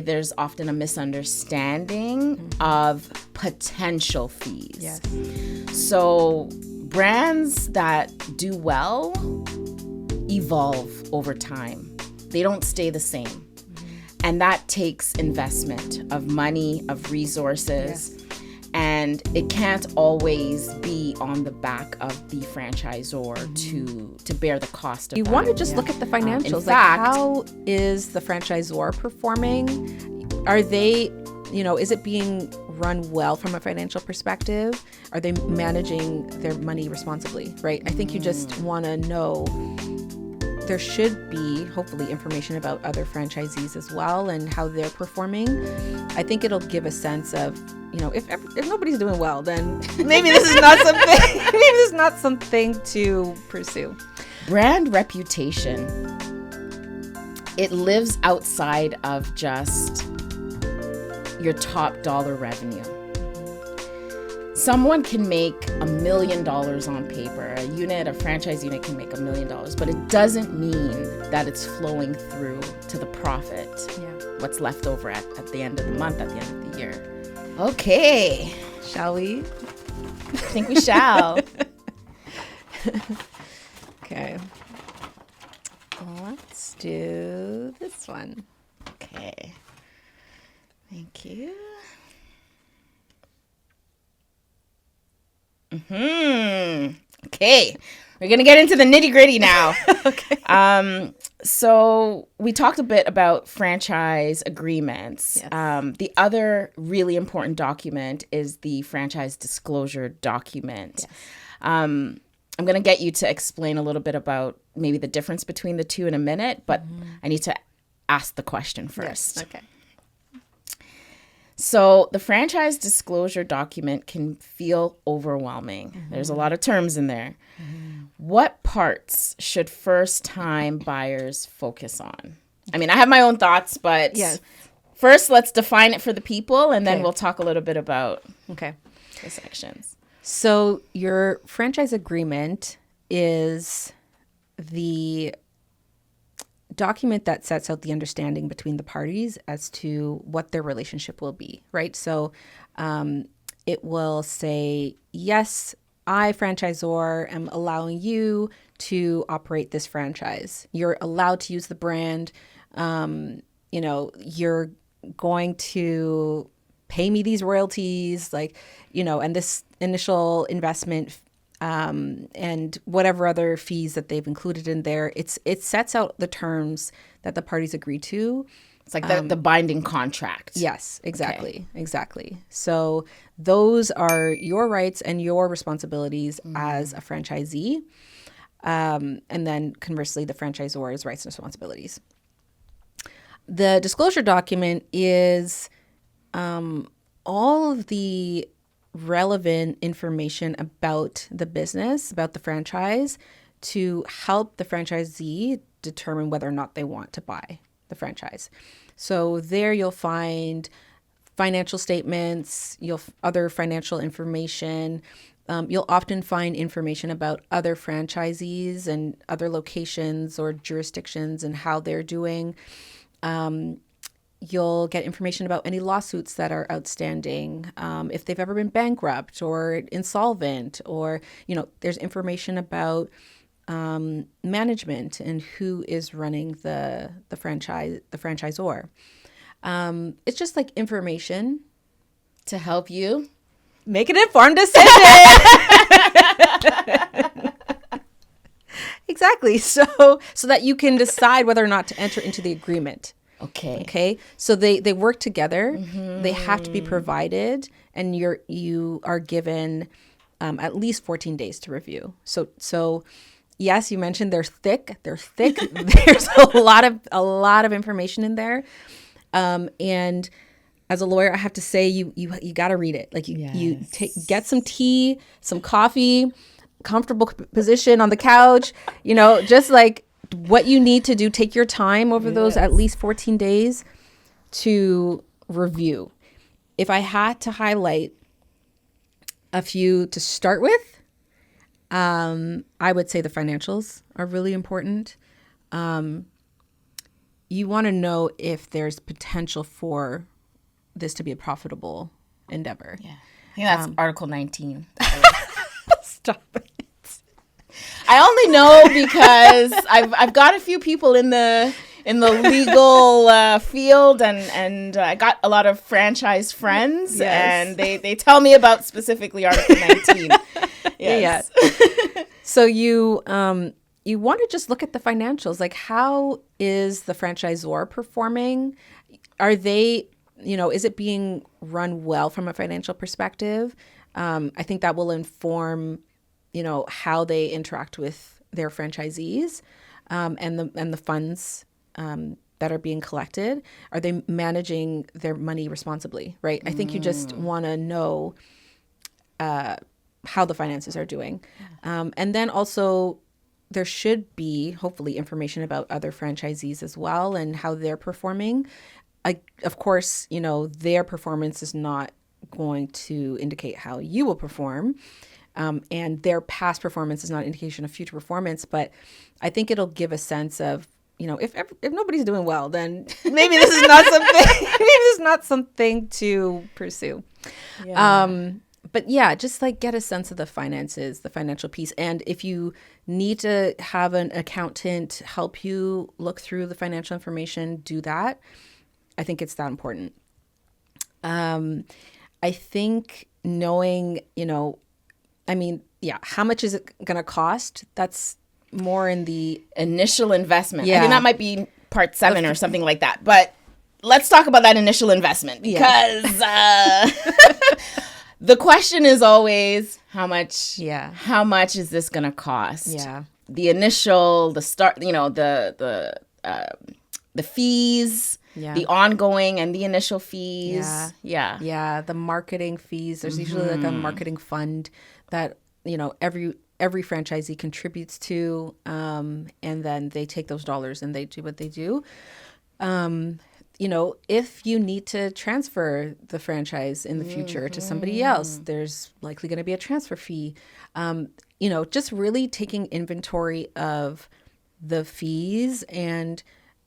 There's often a misunderstanding of potential fees. Yes. So brands that do well evolve over time. They don't stay the same. And that takes investment of money, of resources. Yes. And it can't always be on the back of the franchisor to bear the cost of You that. want to just look at the financials. In fact, how is the franchisor performing? Are they, is it being run well from a financial perspective? Are they managing their money responsibly, right? I think you just want to know. There should be, hopefully, information about other franchisees as well and how they're performing. I think it'll give a sense of, if nobody's doing well, then maybe this is not something. Maybe this is not something to pursue. Brand reputation, it lives outside of just your top dollar revenue. Someone can make $1 million on paper. A franchise unit can make $1 million, but it doesn't mean that it's flowing through to the profit. Yeah. What's left over at the end of the month, at the end of the year. Okay. Shall we? I think we shall. Okay. Let's do this one. Okay. Thank you. Okay, we're gonna get into the nitty gritty now. Okay. So we talked a bit about franchise agreements. Yes. The other really important document is the franchise disclosure document. Yes. I'm gonna get you to explain a little bit about maybe the difference between the two in a minute, but I need to ask the question first. Yes. Okay. So the franchise disclosure document can feel overwhelming. There's a lot of terms in there. What parts should first-time buyers focus on? I mean, I have my own thoughts, but Yes. first let's define it for the people, and then Okay. we'll talk a little bit about Okay. the sections. So your franchise agreement is the document that sets out the understanding between the parties as to what their relationship will be, right? So it will say, yes, I, franchisor, am allowing you to operate this franchise. You're allowed to use the brand. You're going to pay me these royalties, and this initial investment and whatever other fees that they've included in there. It sets out the terms that the parties agree to. It's like the binding contract. Yes, exactly. Okay. Exactly. So those are your rights and your responsibilities as a franchisee. And then conversely, the franchisor's rights and responsibilities. The disclosure document is all of the relevant information about the business, about the franchise, to help the franchisee determine whether or not they want to buy the franchise. So there you'll find financial statements, other financial information. You'll often find information about other franchisees and other locations or jurisdictions and how they're doing. You'll get information about any lawsuits that are outstanding, if they've ever been bankrupt or insolvent, or, there's information about management and who is running the franchisor. It's just like information To help you make an informed decision. Exactly. So that you can decide whether or not to enter into the agreement. Okay. So they work together. They have to be provided, and you are given at least 14 days to review. So yes, you mentioned they're thick. There's a lot of information in there. And as a lawyer, I have to say you got to read it. Like you get some tea, some coffee, comfortable position on the couch, just like what you need to do. Take your time over those at least 14 days to review. If I had to highlight a few to start with, I would say the financials are really important. you want to know if there's potential for this to be a profitable endeavor. Yeah. I think that's Article 19. Stop it. I only know because I've got a few people in the legal field, and I got a lot of franchise friends, Yes. and they tell me about specifically Article 19. Yes. Yeah. So you want to just look at the financials, like how is the franchisor performing? Are they, is it being run well from a financial perspective? I think that will inform, how they interact with their franchisees, and the funds that are being collected. Are they managing their money responsibly, right? I think you just want to know how the finances are doing. And then also there should be hopefully information about other franchisees as well and how they're performing. Of course, their performance is not going to indicate how you will perform. And their past performance is not an indication of future performance, but I think it'll give a sense of, if nobody's doing well, then maybe this is not something, maybe this is not something to pursue. Yeah. But yeah, just like get a sense of the finances, the financial piece. And if you need to have an accountant help you look through the financial information, do that. I think it's that important. I think knowing, how much is it going to cost? That's more in the initial investment. Yeah. I think that might be part 7 or something like that. But let's talk about that initial investment because the question is always how much. Yeah. How much is this going to cost? Yeah. The start. The fees. Yeah. The ongoing and the initial fees. Yeah. The marketing fees. There's usually like a marketing fund that, every franchisee contributes to, and then they take those dollars and they do what they do. If you need to transfer the franchise in the future to somebody else, there's likely going to be a transfer fee. Just really taking inventory of the fees and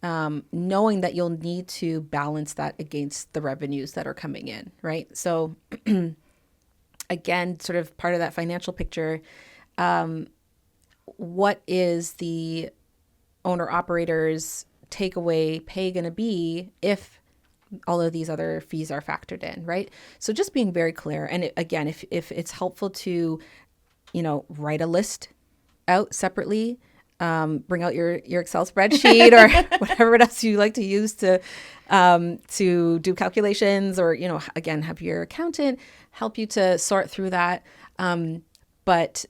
knowing that you'll need to balance that against the revenues that are coming in, right? So again, sort of part of that financial picture, what is the owner-operator's takeaway pay going to be if all of these other fees are factored in, right? So just being very clear. And again, if it's helpful to, write a list out separately, bring out your Excel spreadsheet or whatever else you like to use to do calculations, or, again, have your accountant help you to sort through that. But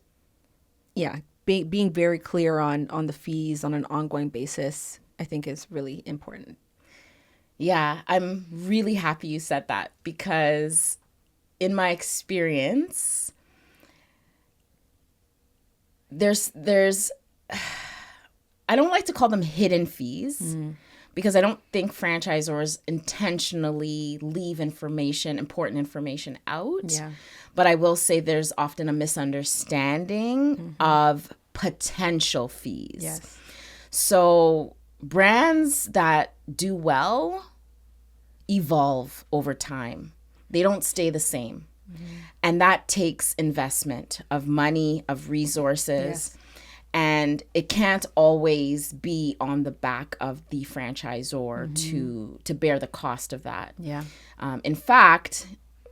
yeah, being very clear on the fees on an ongoing basis, I think is really important. Yeah, I'm really happy you said that because in my experience, there's I don't like to call them hidden fees because I don't think franchisors intentionally leave important information out. Yeah. But I will say there's often a misunderstanding of potential fees. Yes. So brands that do well evolve over time. They don't stay the same. And that takes investment of money, of resources. Yes. And it can't always be on the back of the franchisor to bear the cost of that. Yeah. In fact,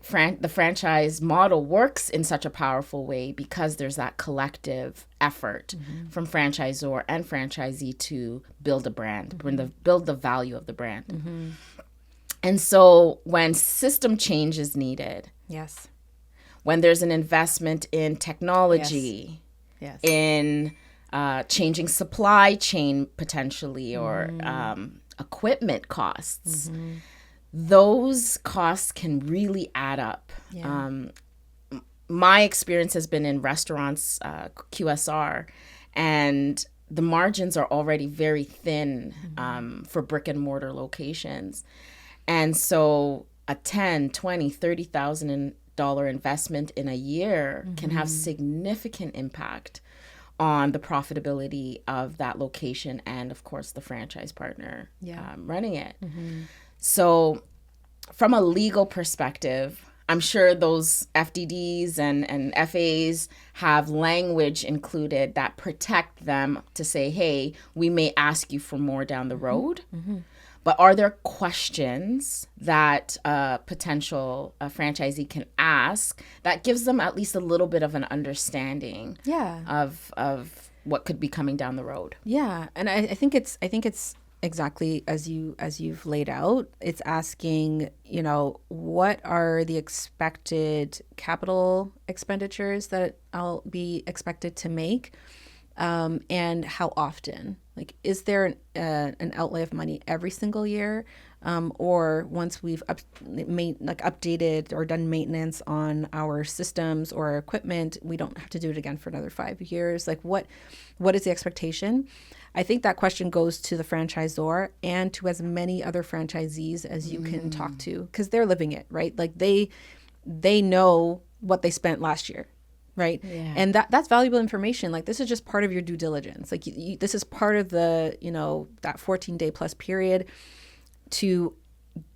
the franchise model works in such a powerful way because there's that collective effort from franchisor and franchisee to build a brand, build the value of the brand. And so when system change is needed, yes, when there's an investment in technology, yes. in changing supply chain potentially, or equipment costs, those costs can really add up. Yeah. My experience has been in restaurants, QSR, and the margins are already very thin for brick and mortar locations. And so a $10,000, $20,000, $30,000 investment in a year can have significant impact on the profitability of that location and, of course, the franchise partner running it. So from a legal perspective, I'm sure those FDDs and FAs have language included that protect them to say, hey, we may ask you for more down the road. But are there questions that a potential franchisee can ask that gives them at least a little bit of an understanding of what could be coming down the road? Yeah, and I think it's exactly as you've laid out. It's asking, what are the expected capital expenditures that I'll be expected to make, and how often. Like, is there an outlay of money every single year, or once we've updated or done maintenance on our systems or our equipment, we don't have to do it again for another 5 years? Like, what is the expectation? I think that question goes to the franchisor and to as many other franchisees as you can talk to, because they're living it, right? Like they know what they spent last year. Right. Yeah. And that's valuable information. Like, this is just part of your due diligence. Like, this is part of the, that 14-day plus period to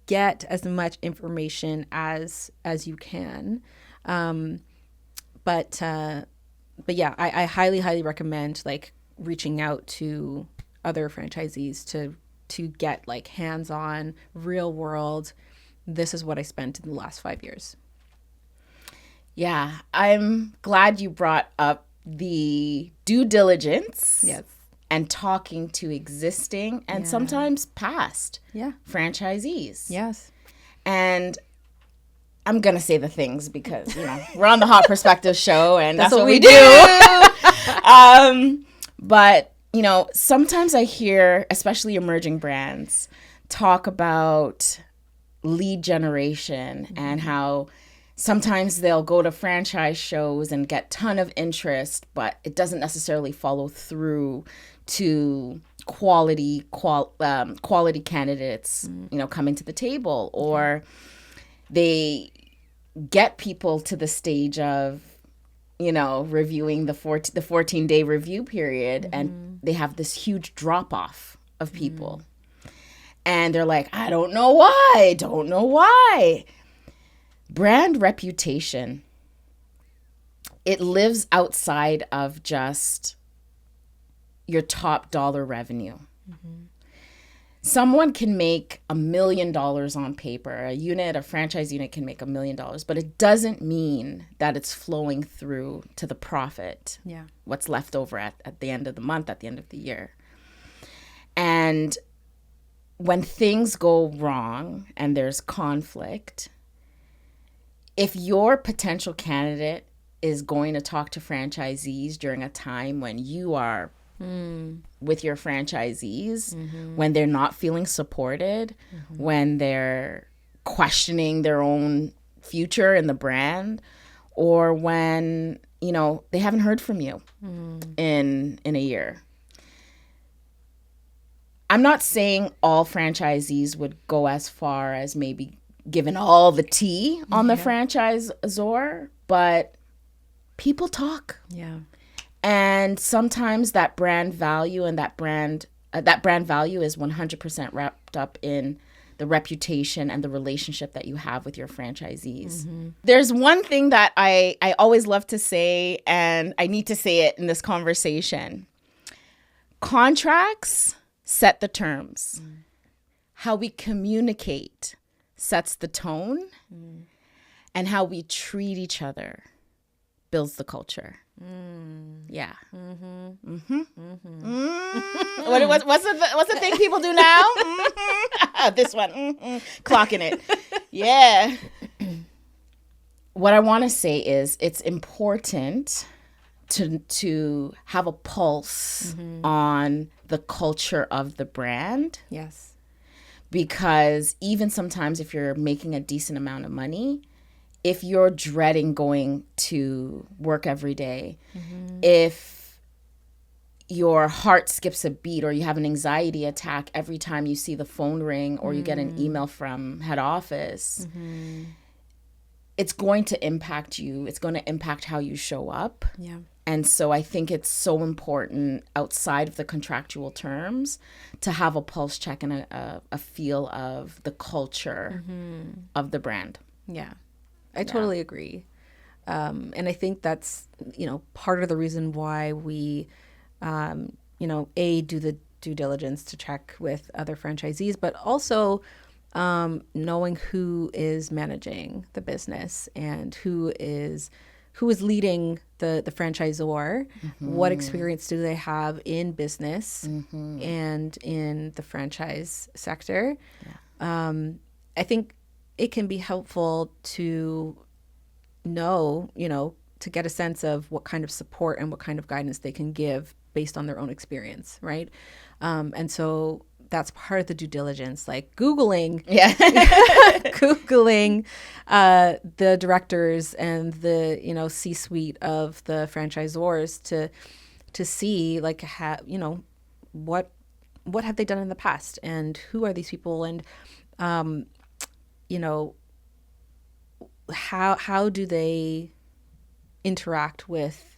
get as much information as you can. But yeah, I highly, highly recommend like reaching out to other franchisees to get like hands-on, real world. This is what I spent in the last 5 years. Yeah, I'm glad you brought up the due diligence and talking to existing and sometimes past franchisees. Yes. And I'm going to say the things because, we're on the Hot Perspective show and that's what we do. But, sometimes I hear, especially emerging brands, talk about lead generation and how sometimes they'll go to franchise shows and get ton of interest, but it doesn't necessarily follow through to quality candidates, coming to the table, or they get people to the stage of, reviewing the 14-day review period, and they have this huge drop off of people, and they're like, I don't know why. Brand reputation, it lives outside of just your top dollar revenue. Someone can make $1 million on paper. A franchise unit can make $1 million, but it doesn't mean that it's flowing through to the profit. Yeah. What's left over at the end of the month, at the end of the year. And when things go wrong and there's conflict, if your potential candidate is going to talk to franchisees during a time when you are with your franchisees, when they're not feeling supported, when they're questioning their own future in the brand, or when, they haven't heard from you in a year. I'm not saying all franchisees would go as far as maybe given all the tea on the franchisor, but people talk. Yeah. And sometimes that brand value and that brand value is 100% wrapped up in the reputation and the relationship that you have with your franchisees. There's one thing that I always love to say, and I need to say it in this conversation. Contracts set the terms. How we communicate sets the tone, and how we treat each other builds the culture. Yeah. What's the thing people do now? This one. Clocking it. Yeah. What I want to say is it's important to have a pulse on the culture of the brand. Yes. Because even sometimes if you're making a decent amount of money, if you're dreading going to work every day, if your heart skips a beat or you have an anxiety attack every time you see the phone ring or you get an email from head office, it's going to impact you. It's going to impact how you show up. Yeah. And so I think it's so important outside of the contractual terms to have a pulse check and a feel of the culture of the brand. Yeah, I totally agree. And I think that's, part of the reason why we, do the due diligence to check with other franchisees, but also knowing who is managing the business and who is leading the franchisor, what experience do they have in business and in the franchise sector. I think it can be helpful to know, to get a sense of what kind of support and what kind of guidance they can give based on their own experience, right? And so that's part of the due diligence, like Googling the directors and the, C-suite of the franchisors to see like, what have they done in the past and who are these people and, how do they interact with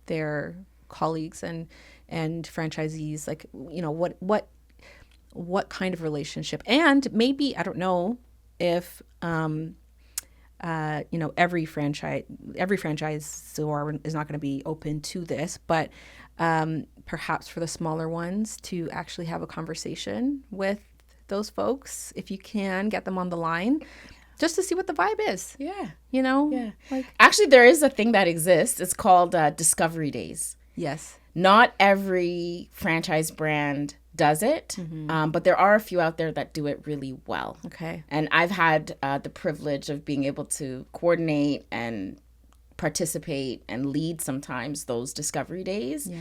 their colleagues and franchisees, like, what kind of relationship, and maybe, I don't know if every franchisor is not going to be open to this, but perhaps for the smaller ones to actually have a conversation with those folks, if you can get them on the line, just to see what the vibe is. Yeah. Yeah. Actually, there is a thing that exists. It's called Discovery Days. Yes. Not every franchise brand does it, but there are a few out there that do it really well. Okay. And I've had the privilege of being able to coordinate and participate and lead sometimes those Discovery Days. Yeah.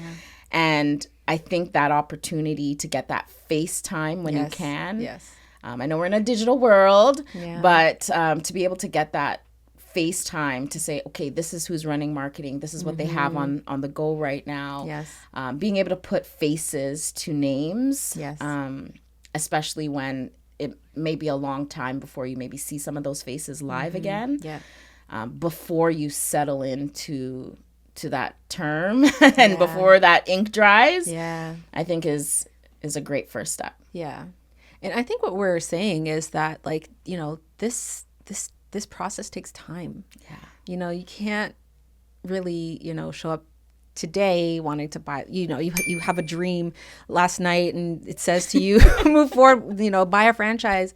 And I think that opportunity to get that face time when you can. Yes. I know we're in a digital world, yeah. but to be able to get that face time to say, okay, this is who's running marketing. This is what they have on the go right now. Yes. Being able to put faces to names, yes. Especially when it may be a long time before you maybe see some of those faces live again. Yeah. Before you settle into that term and before that ink dries, I think is a great first step. Yeah. And I think what we're saying is that, like, this process takes time. Yeah. You can't really, show up today wanting to buy, you have a dream last night and it says to you, move forward, buy a franchise.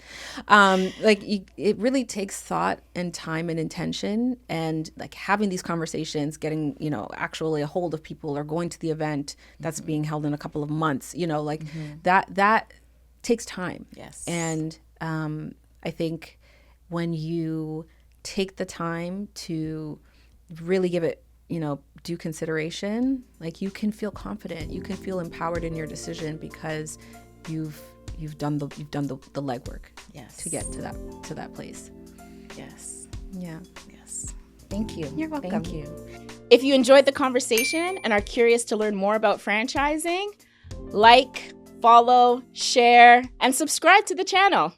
It really takes thought and time and intention, and like having these conversations, getting, actually a hold of people or going to the event that's being held in a couple of months, that takes time. Yes. And I think when you take the time to really give it, due consideration, like, you can feel confident, you can feel empowered in your decision because you've done the legwork. Yes. To get to that place. Yes. Yeah. Yes. Thank you. You're welcome. Thank you. If you enjoyed the conversation and are curious to learn more about franchising, like, follow, share, and subscribe to the channel.